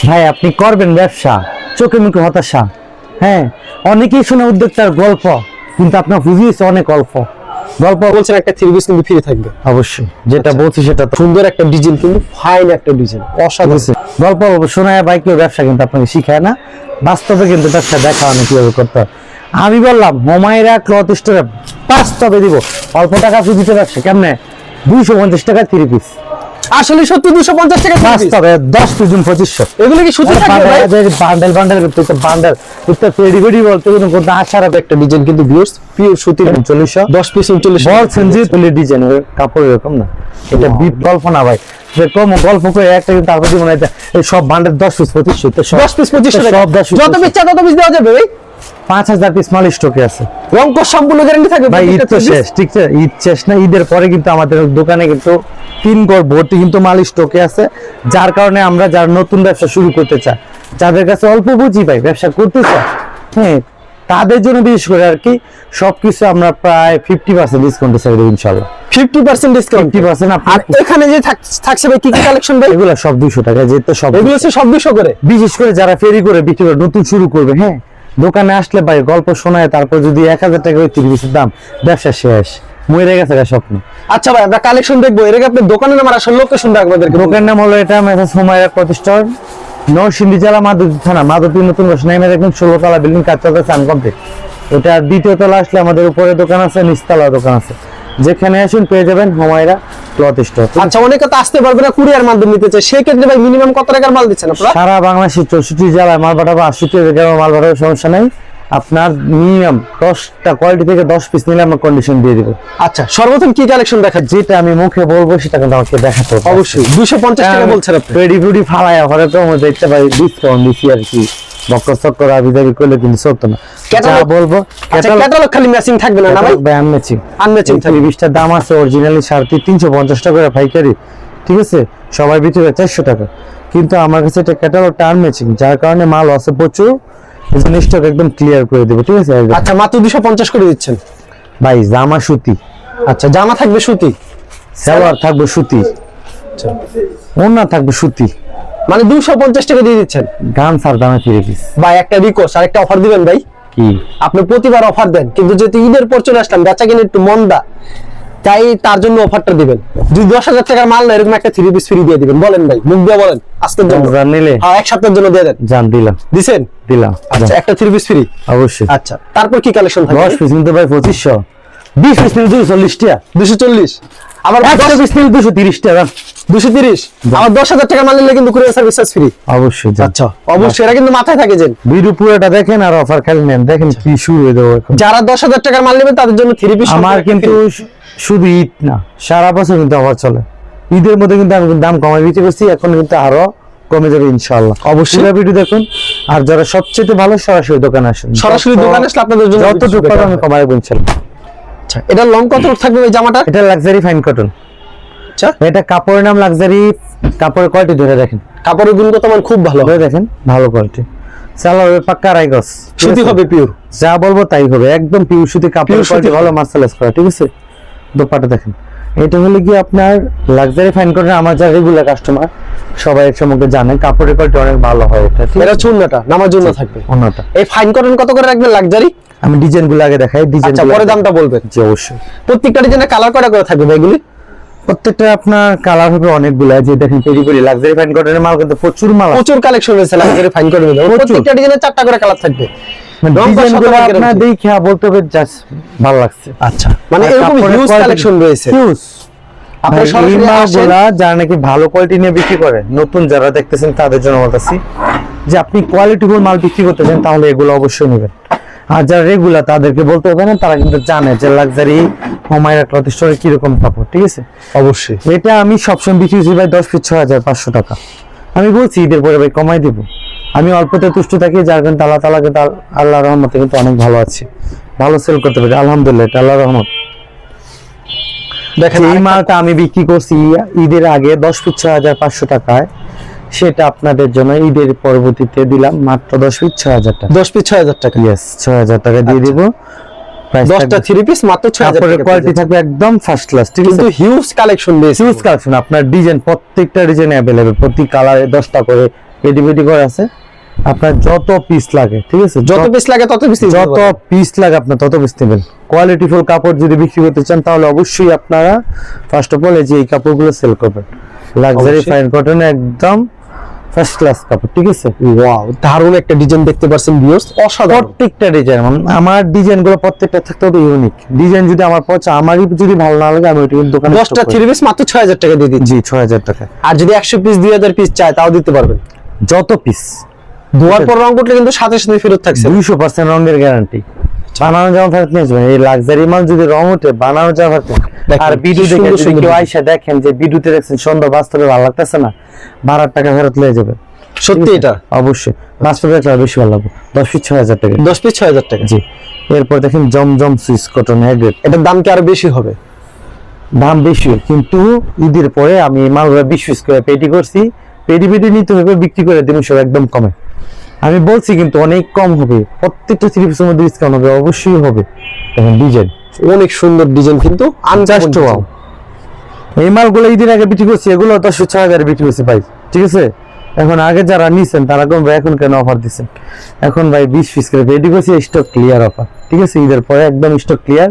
ভাই আপনি করবেন ব্যবসা, চোখে মুখে হতাশা। হ্যাঁ, অনেকেই শুনে উদ্যোক্তার গল্প, কিন্তু আপনার বুঝিয়েছে অনেক অল্প গল্প। বলছেন একটা 3 পিস কিন্তু ফ্রি থাকবে। অবশ্যই, যেটা বলছি সেটা তো সুন্দর একটা ডিজাইন, কিন্তু ফাইন একটা ডিজাইন, অসাধারণ। গল্প শোনায় ভাই কেউ ব্যবসা কিন্তু আপনাকে শিখায় না, বাস্তবে কিন্তু ব্যবসা দেখা অনেক কিভাবে করতে হয়। আমি বললাম হোমাইরা ক্লথ স্টোরে বাস্তবে দিব, অল্প টাকা দিতে ব্যবসা কেমনে? 250 টাকা 3 পিস। আসলে সত্যি 250 টাকা বাস্তবে 10 পিস 2500। এগুলো কি সুতি থাকবে ভাই? বান্ডেল বান্ডেল করতে বান্ডেল করতে ফেডিবেডি বলতে কোনো কোনো আশার একটা ডিজাইন কিন্তু ভিউয়ার্স পিওর সুতির 40 10 পিস 39 বলছেন যে তুলি ডিজাইন কাপড় এরকম না, এটা বিকল্প না ভাই। যে কম গল্প করে একটা কিন্তু তারপর দিব না, এই সব বান্ডেল 10 পিস 2500, 10 পিস 2500 সব 10 যত পিস চাই তত পিস দেওয়া যাবে ভাই। 5000 পিস মাল স্টকে আছে। রংকো সম্পূর্ণ গ্যারান্টি থাকবে ভাই। ঈদ তো শেষ, ঠিক আছে? ঈদ শেষ না, ঈদের পরে কিন্তু আমাদের দোকানে কিন্তু 3 ঘর ভর্তি কিন্তু মাল স্টকে আছে, যার কারণে আমরা যারা নতুন ব্যবসা শুরু করতে চাই, যাদের কাছে অল্প পুঁজি ভাই ব্যবসা করতে চায়, হ্যাঁ তাদের জন্য বিশেষ করে আর কি সবকিছু আমরা প্রায় 50% ডিসকাউন্টে ছেড়ে দেব ইনশাআল্লাহ। 50% ডিসকাউন্ট 50%। আর এখানে যে থাকছে ভাই কি কি কালেকশন ভাই? এগুলো সব 200 টাকা, যেতে সব এগুলো হচ্ছে সব 200 করে। বিশেষ করে যারা ফেরি করে বিক্রি করে নতুন শুরু করবে, হ্যাঁ দোকানে আসলে ভাই গল্প শোনায়, তারপর যদি 1000 টাকা ওই 30 পিসের দাম, ব্যবসা শেষ, মরে গেছে স্বপ্ন। আচ্ছা ভাই, আমরা কালেকশন দেখবো, এর আগে আপনার দোকানের নাম আর আসল লোকেশন আমাদের। দোকানের নাম হলো এটা মেসাজ হোমাইরা প্রতিষ্ঠান, নরসিংদী জেলা মাধবদী থানা, মাধবদী নতুন বস নামে দেখুন 16 তলা বিল্ডিং, কাজ চলতেছে আনকমপ্লিট। এটা দ্বিতীয় তলা আসলে আমাদের উপরে দোকান আছে, নিচতলা দোকান আছে, যেখানে আসুন পেয়ে যাবেন হোমাইরা ক্লথ স্টোর। আচ্ছা, অনেকে তো আসতে পারবে না, কুরিয়ার মাধ্যমে নিতে চায়, সেই ক্ষেত্রে ভাই মিনিমাম কত টাকার মাল দিচ্ছেন আপনারা? সারা বাংলাদেশের 64 জেলায় মাল পাঠাবো, 80 টাকা মাল পাঠাবো, সমস্যা নাই। আপনার মিনিমাম 10টা কোয়ালিটি থেকে 10 পিস নিলে আমরা কন্ডিশন দিয়ে দিব। আচ্ছা, সর্বপ্রথম কি কালেকশন দেখাচ্ছি? যেটা আমি মুখে বলবো সেটা কিন্তু আমাকে দেখাতে হবে অবশ্যই। 250 টাকা বলছেন আপনি। পেডি ফুডি ফালায়া ঘরে তো মধ্যে দেখতে পাই ডিসকাউন্ট দিছি আর কি, বক্কর চক্কর আবিদাবি করলে কিন্তু চলতো না। যা বলবো ক্যাটালগ খালি ম্যাচিং থাকবে না ভাই? আনম্যাচিং আনম্যাচিং থাকবে। 20টার দাম আছে অরিজিনালি 350 টাকা করে পাইকারি, ঠিক আছে? সবার ভিতরে 400 টাকা, কিন্তু আমার কাছে এটা ক্যাটালগটা আনম্যাচিং, যার কারণে মাল আছে প্রচুর, স্টক একদম ক্লিয়ার করে দেব, ঠিক আছে? আচ্ছা, মাত্র 250 করে দিচ্ছেন ভাই। জামা সুতি। আচ্ছা, জামা থাকবে সুতি, সালোয়ার থাকবে সুতি, ওড়না থাকবে সুতি, মানে 250 টাকা দিয়ে দিচ্ছেন। গান সার দামে 3 পিস। ভাই একটা রিকোয়েস্ট, আরেকটা অফার দিবেন ভাই। কি? আপনি প্রতিবার অফার দেন, কিন্তু যেহেতু ঈদের পর চলে আসলাম, বেচা কিনে একটু মন্দা, তাই তার জন্য অফারটা দিবেন। যদি 10,000 টাকার মাল না, এরকম একটা 3 পিস ফ্রি দিয়ে দিবেন। বলেন ভাই, মুখ দিয়ে বলেন। আজকের জন্য নিলে হ্যাঁ, এক সপ্তাহের জন্য দিয়ে দেন। জান দিলাম। দিছেন? দিলাম। আচ্ছা, একটা 3 পিস ফ্রি অবশ্যই। আচ্ছা, তারপর কি কালেকশন থাকবে? 10 পিস নিতে ভাই 2500, 20 পিস নিলে 240 টাকা, 240, আবার 100 পিস নিলে 230 টাকা, 230, আবার 10,000 টাকা মাল নিলে কিন্তু কুরিয়ার সার্ভিস ফ্রি। অবশ্যই। আচ্ছা, অবশ্যই, এটা কিন্তু মাথায় থাকে। যে ভিডিও পুরোটা দেখেন আর অফার খালি নেন, দেখেন কি শুরু হয়ে যাবে এখন। যারা 10,000 টাকার মাল নেবেন তাদের জন্য 3 পিস। আমার কিন্তু শুধু ঈদ না, সারা বছর কিন্তু অফার চলে। ঈদের মধ্যে কিন্তু আমি দাম কমাই বিক্রি করছি, এখন কিন্তু আরো কমে যাবে ইনশাআল্লাহ। অবশ্যই ভিডিও দেখুন, আর যারা সবচেয়ে ভালো সরাসরি দোকানে আসুন, সরাসরি দোকানে আসলে আপনাদের জন্য যতটুকু পারবো আমি কমাই দেব ইনশাআল্লাহ। আচ্ছা, এটা লং কত থাকবে এই জামাটা? এটা লাক্সারি ফাইন কটন। আচ্ছা, এটা কাপড়ের নাম লাক্সারি, কাপড়ের কোয়ালিটি ধরে দেখেন, কাপড়ের গুণগত মান খুব ভালো, ধরে দেখেন, ভালো কোয়ালিটি। সালোয়ার পাক্কা রাইগস, সুতি হবে পিওর, যা বলবো তাই হবে, একদম পিওর সুতি, কাপড়ের কোয়ালিটি ভালো, মার্সেলাইজ করা, ঠিক আছে? দোপাট্টা দেখেন, এটা হলো কি আপনার লাক্সারি ফাইন কটন। আমার যারা রেগুলার কাস্টমার সবাই এর সম্পর্কে জানে, কাপড়ের কোয়ালিটি অনেক ভালো হয় এটা, ঠিক এটা আছে? চুন্নাটা নামার জন্য থাকবে। অন্যটা এই ফাইন কটন কত করে রাখবেন লাক্সারি? আমি ডিজাইন গুলো আগে দেখাই, ডিজাইন আচ্ছা, পরে দামটা বলবেন। জি অবশ্যই। প্রত্যেকটা ডিজাইনে কালার কয়টা করে থাকবে ভাইগুলি? প্রত্যেকটা আপনার কালার হবে অনেকগুলো, যে দেখেন পেরি লাক্সারি ফাইন কটনের মাল কিন্তু প্রচুর মাল, প্রচুর কালেকশন রয়েছে লাক্সারি ফাইন কটনের। প্রত্যেকটা ডিজাইনে 4টা করে কালার থাকবে। ডিজাইনগুলো আপনার দেখে বলতে হবে জাস্ট ভালো লাগছে। আচ্ছা, মানে এরকম হিউজ কালেকশন রয়েছে। হিউজ। আপনারা সরাসরি আসেন, যারা নাকি ভালো কোয়ালিটি নিয়ে বিক্রি করে, নতুন যারা দেখতেছেন তাদের জন্য বলতেছি যে আপনি কোয়ালিটিফুল মাল বিক্রি করতে চান তাহলে এগুলো অবশ্যই নেবেন। আর যারা রেগুলার তাদেরকে বলতে হবে না, তারা কিন্তু জানে যে লাক্সারি হোমাইরা ক্লথ স্টোরে কিরকম কাপড়, ঠিক আছে? অবশ্যই। এটা আমি সবসময় বিক্রি করছি ভাই 10 পিস 6500 টাকা। আমি বলছি ঈদের পরে ভাই কমাই দিব, আমি অল্পতে তুষ্ট থাকি, যার কারণে আল্লাহ তাআলা কিন্তু আল্লাহর রহমতে কিন্তু অনেক ভালো আছি, ভালো সেল করতে পারি আলহামদুলিল্লাহ, এটা আল্লাহর রহমত। দেখেন এই মালটা আমি বিক্রি করছি ঈদের আগে 10 পিস 6500 টাকায়, সেটা আপনাদের জন্য ঈদের পরবর্তীতে দিলাম মাত্র 10 পিস 6000 টাকা। 10 পিস 6000 টাকা। ইয়েস, 6000 টাকা দিয়ে দিব। 10টা 3 পিস মাত্র 6000 টাকা। কোয়ালিটি থাকবে একদম ফার্স্ট ক্লাস, ঠিক আছে? কিন্তু হিউজ কালেকশন রয়েছে, হিউজ কালেকশন। আপনার ডিজাইন প্রত্যেকটা ডিজাইন अवेलेबल, প্রতি কালারে 10টা করে পেটি করা আছে। আপনার যত পিস লাগে, ঠিক আছে, যত পিস লাগে তত পিস যত পিস লাগে আপনার তত পিস নেবেন। কোয়ালিটিফুল কাপড় যদি বিক্রি করতে চান তাহলে অবশ্যই আপনারা ফার্স্ট অফ অল এই যে এই কাপড়গুলো সেল করবেন। লাক্সারি অবশ্যই। ফাইন কটনে একদম ফার্স্ট ক্লাস কাপড়, ঠিক আছে। ওয়াও, দারুণ একটা ডিজাইন দেখতে পাচ্ছেন ভিউয়ার্স, অসাধারণ। প্রত্যেকটা ডিজাইন আমার ডিজাইনগুলো প্রত্যেকটা থাকতে হবে ইউনিক ডিজাইন। যদি আমার পছন্দ, আমারই যদি ভালো না লাগে আমি ওইটা কিন্তু দোকানে 10টা থ্রি পিস মাত্র 6000 টাকা দিয়ে দিচ্ছি। জি 6000 টাকা। আর যদি 100 পিস 2000 পিস চায় তাও দিতে পারবেন। যত পিস ধোয়ার পর রং উঠলে কিন্তু সাথে সাথে ফেরত থাকছে। 200% রঙের গ্যারান্টি। বানানো যেমন ফেরত নিয়ে আসবেন। এই লাক্সারি মাল যদি রং ওঠে বানানো যাওয়া ফেরত। দেখেন, আর ভিডিও কি দেখে সুন্দর যদি সুন্দর কেউ ডিজাইন। আইসা দেখেন যে ভিডিওতে দেখছেন সুন্দর, বাস্তবে ভালো লাগতেছে না, 12 টাকা ফেরত লয়ে যাবে। সত্যি এটা অবশ্যই বাস্তবে দেখলে বেশি ভালো লাগবে। 10 পিস 6000 টাকা। 10 পিস 6000 টাকা। জি। এরপর দেখেন জমজম সুইস কটন এগ্রেড। এটার দাম কি আরো বেশি হবে? দাম বেশি, কিন্তু ঈদের পরে আমি এই মালগুলো 20 পিস করে পেটি করছি। পেটি নিতে হবে, বিক্রি করে দিন সব একদম কমে। আমি বলছি কিন্তু অনেক কম হবে, প্রত্যেকটা থ্রি পিসের মধ্যে ডিসকাউন্ট হবে, অবশ্যই হবে। দেখেন ডিজাইন অনেক সুন্দর ডিজাইন, কিন্তু জাস্ট ওয়াও। এই মালগুলো ঈদের আগে বিক্রি করছি, এগুলো 10,000 বিক্রি করছি ভাই, ঠিক আছে। এখন আগে যারা নিছেন তারা কোন ভাই এখন কেন অফার দিচ্ছেন? এখন ভাই 20 পিস করে রেডি করছি, স্টক ক্লিয়ার অফার, ঠিক আছে। ঈদের পরে একদম স্টক ক্লিয়ার।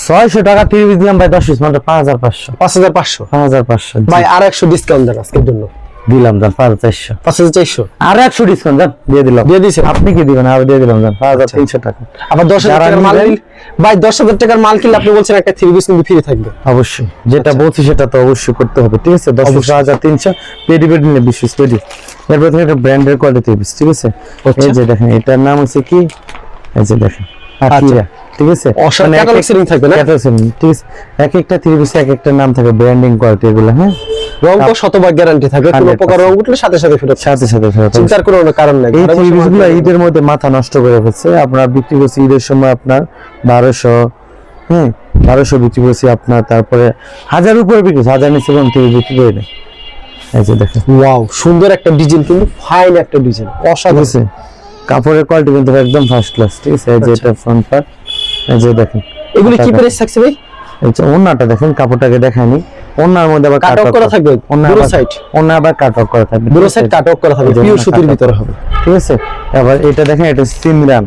600 টাকা থ্রি পিস দিলাম ভাই, 10 পিস মাত্র 5500। 5500। 5500 ভাই আর 100 ডিসকাউন্ট দেন আজকের জন্য। দিলাম, যান 5400। 5400 আর 100 ডিসকাউন্ট যান দিয়ে দিলাম। দিয়ে দিয়েছেন? আপনি কি দিবেন? আর দিয়ে দিলাম, যান 5300 টাকা। আবার 10000 যারা টাকার মাল নিবেন- ভাই 10000 টাকার মাল কিনলে আপনি বলছেন একটা থ্রি পিস কিন্তু ফ্রি থাকবে। অবশ্যই যেটা বলছি সেটা তো অবশ্যই করতে হবে, ঠিক আছে। 10,300 পেডি নিলে 20 পিস পেডি। এরপর থেকে একটা ব্র্যান্ডের কোয়ালিটি পিস, ঠিক আছে। এই যে দেখেন এটার নাম হচ্ছে কি, এই যে দেখেন আকিরা, ঠিক আছে। অসাধারণ ক্যাটালগ সেটিং থাকবে না? ক্যাটালগ সেটিং, ঠিক আছে। এক একটা থ্রি পিসে এক একটা নাম থাকে, ব্র্যান্ডিং কোয়ালিটি এগুলো। হ্যাঁ, রং তো শতভাগ গ্যারান্টি থাকবে, কোনো 100% প্রকার রং উঠলে সাথে সাথে ফেরত। সাথে ফেরত। চিন্তার কোনো কারণ নাই। এই ঘরে বসে থ্রি পিসগুলো মাল ঈদের মধ্যে মাথা নষ্ট করে ফেলছে। আপনার বিক্রি করছি ঈদের সময় আপনার 1200, হ্যাঁ 1200 বিক্রি করছি আপনার। তারপরে 1000 উপরে বিক্রি করছি, 1000 নিচে কোন থ্রি বিক্রি করি না। এই যে দেখেন ওয়াও, সুন্দর একটা ডিজাইন, কিন্তু ফাইন একটা ডিজাইন, ঠিক অসাধারণ। আছে। কাপড়ের কোয়ালিটি কিন্তু একদম ফার্স্ট ক্লাস, ঠিক আছে। এই যে এটা ফ্রন্ট পার্ট, এই যে দেখেন এগুলি কি প্রাইস থাকছে ভাই? এই যে ওন্নাটা দেখেন, কাপড়টাকে দেখায়নি। ওন্নার মধ্যে আবার কাট অফ করা থাকবে, পুরো সাইড, ওন্না আবার কাট অফ করা থাকবে, পুরো সাইড কাট অফ করা থাকবে, এই যে পিওর ওন্না সুতির cut off ভিতরে হবে। ঠিক আছে। আবার এটা দেখেন, এটা সিমরান,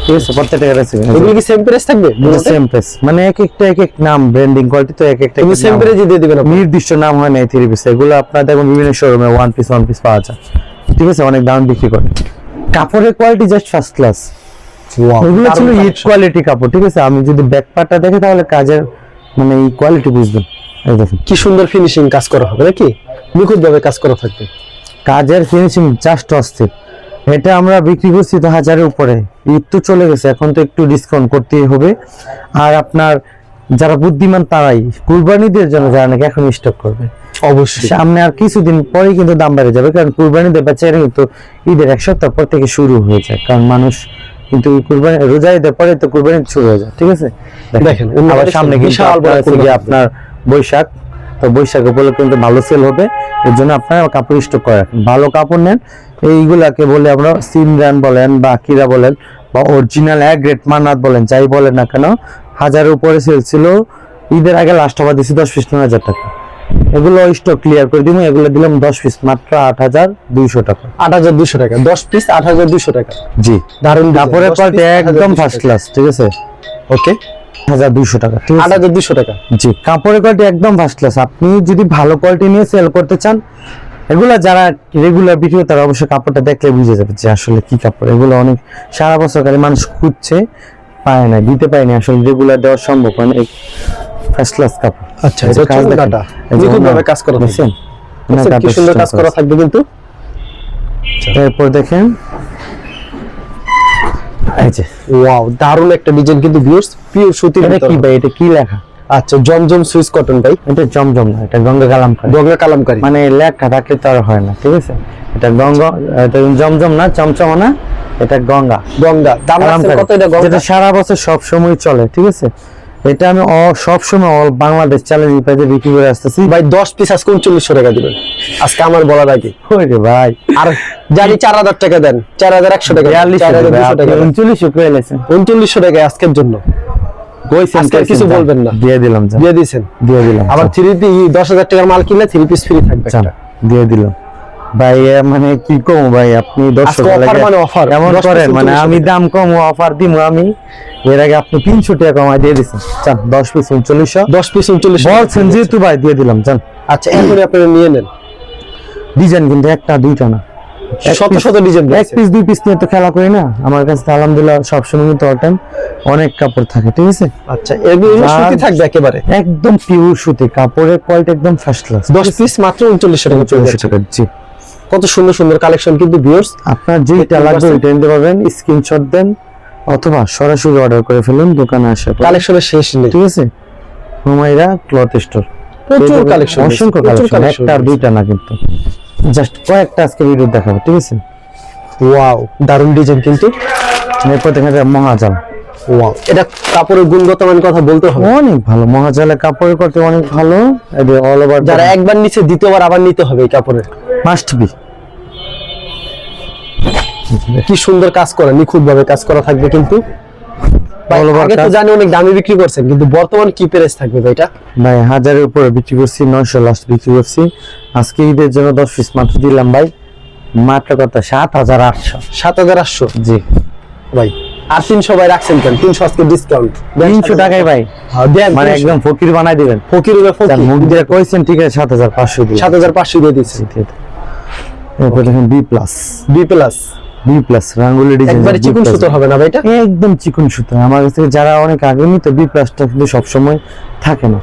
ঠিক আছে। প্রত্যেকটা রেসিপি এগুলি কি সেম প্রাইস থাকবে? সেম প্রাইস, মানে এক একটা এক এক নাম, ব্র্যান্ডিং কোয়ালিটি তো এক একটা তুমি সেম প্রাইস দিয়ে দিবেন আপনি। নির্দিষ্ট নাম হয় না এই থ্রি পিস। এগুলো আপনার দেখুন বিভিন্ন শোরুমে ওয়ান পিস পাওয়া যায়, ঠিক আছে। অনেক দাম বিক্রি করে। কাপড়ের কোয়ালিটি জাস্ট ফার্স্ট ক্লাস। এগুলো ছিল ঈদ কোয়ালিটি কাপড়, ঠিক আছে। আমি যদি ব্যাক পার্টটা দেখে তাহলে কাজের মানে এই কোয়ালিটি বুঝবেন। এই দেখেন কি সুন্দর ফিনিশিং কাজ করা হবে নাকি, নিখুঁত ভাবে কাজ করা থাকবে। কাজের ফিনিশিং জাস্ট অস্থির। এটা আমরা বিক্রি করছি তো 1000-এর উপরে। ঈদ তো চলে গেছে, এখন তো একটু ডিসকাউন্ট করতেই হবে। আর আপনার যারা বুদ্ধিমান তারাই কুরবানিদের জন্য যারা নাকি এখন স্টক করবে, অবশ্যই সামনে আর কিছুদিন পরেই কিন্তু দাম বেড়ে যাবে। কারণ কুরবানিদের বেচারা কিন্তু ঈদের 1 সপ্তাহ পর থেকে শুরু হয়ে যায়, কারণ মানুষ কিন্তু কুরবানি রোজা ঈদের পরে তো কুরবানি শুরু হয়ে যায়, ঠিক আছে। দেখেন, আবার সামনে কিন্তু বিশাল বড় আপনার হচ্ছে কুরবানি। গিয়ে আপনার বৈশাখ, তো বৈশাখ উপলক্ষে কিন্তু ভালো সেল হবে। এর জন্য আপনারা কাপড় স্টক করে রাখেন, ভালো কাপড় নেন। এইগুলাকে বলে আমরা সিমরান বলেন বা আকিরা বলেন বা অরিজিনাল এক গ্রেড মান্নাত বলেন, যাই বলেন না কেন, 1000-এর উপরে সেল ছিল। ঈদের আগে লাস্ট অফার দিচ্ছি 10 পিস 9000 টাকা। এগুলো স্টক ক্লিয়ার করে দিব। এগুলো দিলাম 10 পিস মাত্র 8200 টাকা। 8200 টাকা, 10 পিস 8200 টাকা। জি, দারুণ কাপড়ের কোয়ালিটি একদম ফার্স্ট ক্লাস, ঠিক আছে। ওকে, 8200 টাকা, ঠিক আছে। 8200 টাকা। জি, কাপড়ের কোয়ালিটি একদম ফার্স্ট ক্লাস। আপনি যদি ভালো কোয়ালিটি নিয়ে সেল করতে চান, এগুলা যারা রেগুলার বিক্রি করে তারা অবশ্যই কাপড়টা দেখলে বুঝে যাবে যে আসলে কি কাপড়। এগুলো অনেক সারা বছরকারী মানুষ খুঁজছে, পায় না, দিতে পায়নি, আসলে রেগুলার দেওয়া সম্ভব হয় না। ফার্স্ট ক্লাস কাপড়। আচ্ছা, এটা কাজ চুল দেখেন। কাটা, এই যে নিখুঁত ভাবে ওনার- কাজ করা থাকবে। দেখছেন? দেখছেন ওনার কি কাপড় সুন্দর কাজ system করা থাকবে কিন্তু। এরপর দেখেন এই যে ওয়াও, দারুণ একটা ডিজাইন কিন্তু ভিউয়ার্স, পিওর সুতির এটা ভিতরে। কি ভাই, এটা কি লেখা? আচ্ছা, জমজম সুইস কটন ভাই, এটা জমজম না, এটা গঙ্গা কালামকারী। গঙ্গা কালামকারী। মানে লেখা থাকলে তো আর হয় না, ঠিক আছে। এটা গঙ্গা, এটা জমজম না, চমচমা না, এটা গঙ্গা গঙ্গা। দাম আছে কালামকারী, কত এটা গঙ্গা? যেটা সারা বছর সব সময় চলে, ঠিক আছে। এটা আমি সব সময় অল বাংলাদেশ চ্যালেঞ্জ প্রাইজে বিক্রি করে আসতেছি ভাই 10 পিস আজকে 3900 টাকা দিবেন আজকে আমার বলার আগে। ওরে ভাই, আর জানি 4000 টাকা দেন, 4100 টাকা দেন, 4200 টাকা দেন। 39 করে লেছেন 3900 টাকা আজকের জন্য। কইছেন, আজকে আর কিছু বলবেন না। দিয়ে দিলাম, যা দিয়ে দিয়েছেন। দিয়ে দিলাম। আবার 3 পিস 10000 টাকার মাল কিনলে 3 পিস ফ্রি থাকবে যান, একটা। দিয়ে দিলাম। ভাই মানে কি কম ভাই, আপনি দর্শক আজকে offer মানে offer। এমন 10% করেন মানে 40 আমি দাম কম অফার দিব আমি, এর আগে আপনি 300 টাকা কমাই দিয়ে দিচ্ছেন, চান 10 পিস 3900 10 পিস 39 বলছেন যেহেতু ভাই দিয়ে দিলাম, চান। আচ্ছা এখনই আপনারা নিয়ে নেন। ডিজাইন কিন্তু একটা দুইটা না, শত শত ডিজাইন এক পিস দুই পিস নিয়ে তো খেলা করি না, আমার কাছে তো আলহামদুলিল্লাহ সবসময় কিন্তু অল টাইম অনেক কাপড় থাকে, ঠিক আছে। আচ্ছা এগুলো সুতি থাকবে একেবারে একদম পিওর সুতি, কাপড়ের কোয়ালিটি একদম ফার্স্ট ক্লাস। 10 পিস মাত্র 39 টাকা পেয়ে 39 যাচ্ছে। টাকা, জি। কত সুন্দর সুন্দর কালেকশন কিন্তু ভিউয়ার্স, আপনার যেটা লাগবে ওইটা নিতে পারবেন, স্ক্রিনশট দেন অথবা সরাসরি অর্ডার করে ফেলুন দোকানে আসে, কালেকশনের শেষ নেই। ঠিক আছে। হুমায়রা ক্লথ স্টোর, প্রচুর কালেকশন, অসংখ্য কালেকশন, একটা আর দুইটা না কিন্তু, জাস্ট কয়েকটা আজকে ভিডিও দেখাবো, ঠিক আছে। ওয়াও দারুণ ডিজাইন কিন্তু। এরপর দেখা যায় মহাজাল, ওয়াও এটা কাপড়ের গুণগত মান কথা বলতে হবে, অনেক ভালো মহাজালের কাপড়ের করতে অনেক ভালো, এটা অল ওভার যারা একবার নিচে দ্বিতীয়বার আবার নিতে হবে এই কাপড়ের। Must be. কি সুন্দর কাজ করা, নিখুঁত ভাবে কাজ করা থাকবে কিন্তু। ভাই, All over আগে তো কাজ। জানি অনেক দামে বিক্রি করছেন, কিন্তু বর্তমান কি প্রাইস থাকবে ভাই এটা? ভাই 1000-এর উপরে বিক্রি করছি, 900 লাস্ট বিক্রি করছি। আজকে ঈদের জন্য 10 পিস মাত্র দিলাম ভাই, মাত্র কত 7800। 7800 জি ভাই। আর 300 ভাই রাখছেন কেন? 300 আজকে ডিসকাউন্ট 300 টাকায় ভাই, দেন মানে একদম ফকির বানাই দিবেন। ফকির হবে তার ফকির। মুখ দিয়ে কইছেন, ঠিক আছে 7500 দিলাম। 7500 দিয়ে দিচ্ছি। এরপর দেখেন B plus, B plus B plus rangoli design, একবারে চিকন সুতোর হবে না ভাই এটা? একদম চিকন সুতো। আমার কাছে যারা অনেক আগে নিত বি প্লাসটা কিন্তু সব সময় থাকে না,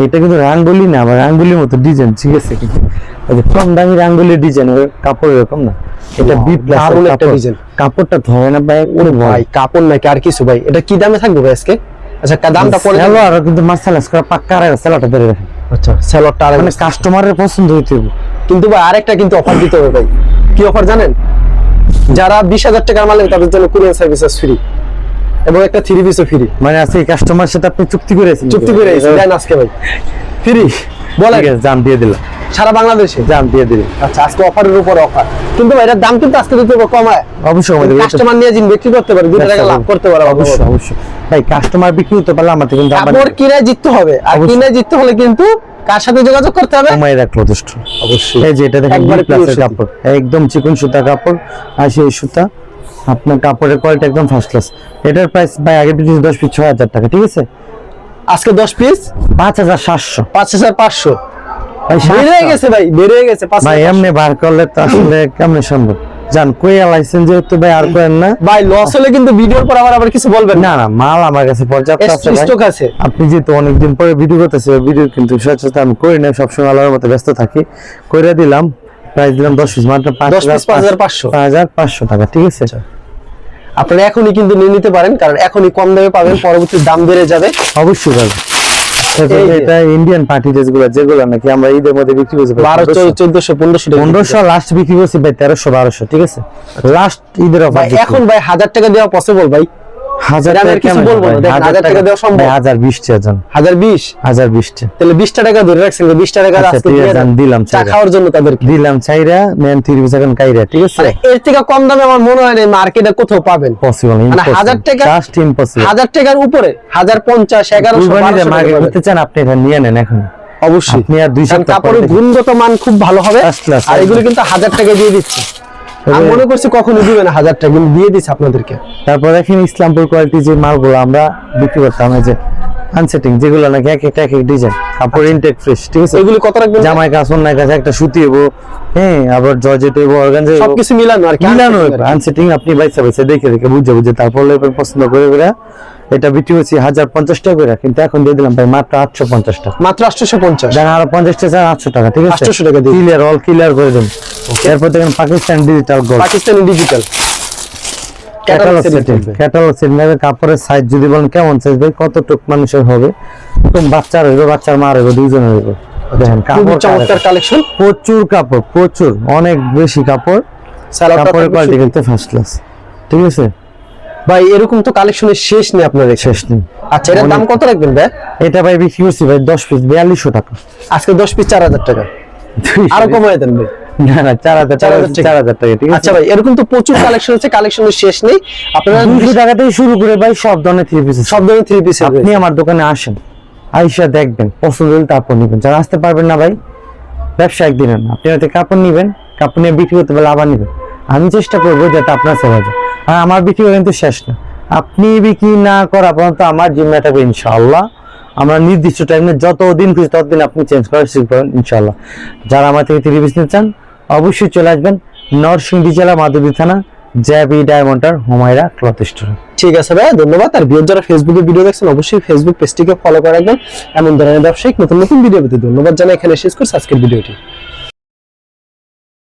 এটা কিন্তু রাঙ্গুলি না, আবার রাঙ্গুলির মতো ডিজাইন, ঠিক আছে। কিন্তু ওই যে কম দামি রাঙ্গুলির ডিজাইন কাপড় এরকম না, এটা বি প্লাস দারুণ একটা ডিজাইন। কাপড়টা ধরে না ভাই, ওরে ভাই কাপড় নাকি আর কিছু ভাই? এটা কি দামে থাকবে ভাই আজকে? আচ্ছা দামটা পরে হ্যালো, আর কিন্তু মার্শালাইজ করা পাক্কা আর সেলাটা ধরে রাখেন, আচ্ছা সেলরটা আর মানে কাস্টমারের পছন্দ হইতে হবে। কিন্তু ভাই আরেকটা কিন্তু অফার দিতে হবে ভাই। কি অফার জানেন? যারা 20000 টাকার মাল নেবে তাদের জন্য কুরিয়ার সার্ভিসেস ফ্রি এবং একটা 3 পিসও ফ্রি। মানে আজকে কাস্টমার সাথে আপনি চুক্তি করেছেন, চুক্তি করে দেন আজকে ভাই ফ্রি বলেন, ঠিক আছে, জান দিয়ে দিলাম, সারা বাংলাদেশে জান দিয়ে দিলাম। আচ্ছা আজকে অফারের উপর অফার, কিন্তু ভাই এটার দাম কিন্তু আজকে দিতে হবে কমায়। অবশ্যই আমাদের কাস্টমার নিয়ে জিন বিক্রি করতে পারে, 2 টাকা লাভ করতে পারে। অবশ্যই অবশ্যই ভাই, কাস্টমার বিক্রি হতে পারলে আমাদের কিন্তু কাপড় কিনে জিততে হবে, আর অবশ্যই। কিনে জিততে হলে কিন্তু কার সাথে যোগাযোগ করতে হবে? Humaira cloth store. অবশ্যই। এই যে এটা দেখেন একবারে বি প্লাসের pure সুতি। কাপড়, একদম চিকন সুতা কাপড়, আর সেই সুতা আপনার কাপড়ের কোয়ালিটি একদম ফার্স্ট ক্লাস। এটার প্রাইস ভাই আগে পিস 10 পিস 6000 টাকা, ঠিক আছে। আজকে 10 পিস 5700 5500 ভাই, বেড়ে গেছে ভাই, বেড়ে গেছে ভাই 5500। এমনি বার করলে তো আসলে কেমনে সম্ভব, জান কই লাইসেন্স যেহেতু ভাই আর করেন না। ভাই লস হলে কিন্তু ভিডিওর পর আবার কিছু বলবেন না। না না, মাল আমার কাছে পর্যাপ্ত আছে ভাই। স্টক আছে। আপনি যেহেতু অনেকদিন পরে ভিডিও করতেছে, ভিডিও কিন্তু সচেতন আমি করি না, সবসময় আলাদার মতো ব্যস্ত থাকি, কইরা দিলাম, প্রাইস দিলাম 10 পিস মাত্র 10 পিস 5500। 5500 টাকা, ঠিক আছে। আপনারা এখনই কিন্তু নিয়ে নিতে পারেন, কারণ এখনই কম দামে পাবেন, পরবর্তী দাম বেড়ে যাবে। অবশ্যই পাবে। এই যে। এটা ইন্ডিয়ান পার্টি ড্রেস গুলো, যেগুলো নাকি আমরা ঈদের মধ্যে বিক্রি করছি 12 1400 1500 টাকা। 1500 লাস্ট বিক্রি করছি ভাই 1300 1200, ঠিক আছে। লাস্ট ঈদের অফার ভাই এখন ভাই 1000 টাকা দেওয়া পসিবল ভাই? 1000 আমি আর টাকা কিছু কেমন বলবো না, ভাই? দেখেন, 1000 টাকা দেওয়া সম্ভব? 1020 টাকা জান, 1020 1020 টাকা তাহলে 20 টাকা ধরে রাখছেন, 20 টাকা আচ্ছা, আজকে ঠিক দিয়ে আছে, দেন, দিলাম চা চাইরা। খাওয়ার জন্য তাদেরকে। দিলাম চাইরা মেন 3 পিস এখন কাইরা, ঠিক আছে। মানে এর থেকে কম দামে আমার মনে হয় না মার্কেটে কোথাও পাবেন। পসিবল মানে 1000 টাকা, জাস্ট ইম্পসিবল। 1000 টাকার উপরে 1050 1100 কুরবানিতে 1200 মার্কেট টাকা করতে চান আপনি এটা নিয়ে নেন এখন, অবশ্যই। আপনি আর 2 কারণ সপ্তাহ কাপড়ের পরে গুণগত মান খুব ভালো হবে, First class, আর এগুলো কিন্তু 1000 টাকা দিয়ে দিচ্ছে। আমি মনে করছি কখনো দিবে না 1000 টাকা, কিন্তু দিয়ে দিচ্ছে আপনাদেরকে। তারপর দেখেন ইসলামপুর কোয়ালিটি যে মালগুলো আমরা বিক্রি করতাম, এই যে আনসেটিং, যেগুলো নাকি এক এক ডিজাইন, কাপড় ইনটেক ফ্রেশ, ঠিক আছে। এগুলো কত রাখবেন? জামাই কাজ অন্যায় কাজ একটা সুতি হবো, হ্যাঁ, আবার জর্জেট হবো, অর্গানজা হবো, সবকিছু মিলানো আর কি, মিলানো হইবে। আনসেটিং আপনি বাইসা বাইসা দেখে দেখে বুঝে বুঝে তারপর লেবেল পছন্দ করে করে এটা বিক্রি হচ্ছে 1050 টাকা করে, কিন্তু এখন দিয়ে দিলাম ভাই মাত্র 850 টাকা। মাত্র 850। জান আরো 50 টাকা 800 টাকা, ঠিক আছে। 800 টাকা দিয়ে ক্লিয়ার, অল ক্লিয়ার করে দেন। এরপর দেখেন Pakistan digital gold Pakistani digital catalogue setting, catalogue setting এর কাপড়ের সাইজ যদি বলেন কেমন সাইজ ভাই, কতটুক মানুষের হবে, তো বাচ্চার হইবে, বাচ্চার মার হইবে, দুইজনের হইবে। দেখেন খুব কাপড় চমৎকার কালেকশন, প্রচুর কাপড়, প্রচুর অনেক বেশি কাপড়, কাপড়ের কোয়ালিটি কিন্তু ফার্স্ট ক্লাস, ঠিক আছে ভাই। এরকম তো কালেকশনের শেষ নেই আপনার এখানে। শেষ নেই। আচ্ছা এটার দাম কত রাখবেন ভাই? এটা ভাই বিক্রি করছি ভাই 10 পিস 4200 টাকা। আজকে 10 পিস 4000 টাকা, আরো কমায় দেন ভাই। না না 4000 টাকা, ঠিক আছে। আচ্ছা ভাই এরকম তো প্রচুর কালেকশন আছে, কালেকশনের শেষ নেই। আপনারা 200 টাকা থেকে শুরু করে ভাই সব ধরনের 3 পিস, সব ধরনের 3 পিস আপনি আমার দোকানে আসেন, আইসা দেখবেন, পছন্দ হলে তারপর নিবেন। যারা আসতে পারবেন না ভাই, ব্যবসা একদিনের না, আপনি হয়তো কাপড় নিবেন, আপনি বিক্রি করতে পারলে আবার নেবেন। আমি চেষ্টা করবো যাতে আপনার সেল হয়ে যায়। আর আমার বিক্রি করা কিন্তু শেষ না, আপনি বিক্রি না করা পর্যন্ত আমার জিম্মা থাকবে ইনশাআল্লাহ। আমরা নির্দিষ্ট টাইমে যতদিন খুশি ততদিন আপনি চেঞ্জ করা শিখতে পারেন ইনশাআল্লাহ। যারা আমার থেকে 3 পিস নিতে চান অবশ্যই চলে আসবেন নরসিংদী জেলা মাধবদী থানা জ্যাবি ডায়মন্ডার হুমায়রা ক্লথ স্টোর। ঠিক আছে ভাই, ধন্যবাদ। আর ভিউয়ার যারা ফেসবুকে ভিডিও দেখছেন অবশ্যই ফেসবুক পেজটিকে ফলো করে রাখবেন এমন ধরনের ব্যবসায়িক নতুন নতুন ভিডিও পেতে। ধন্যবাদ জানাই, এখানে শেষ করছি আজকের ভিডিওটি।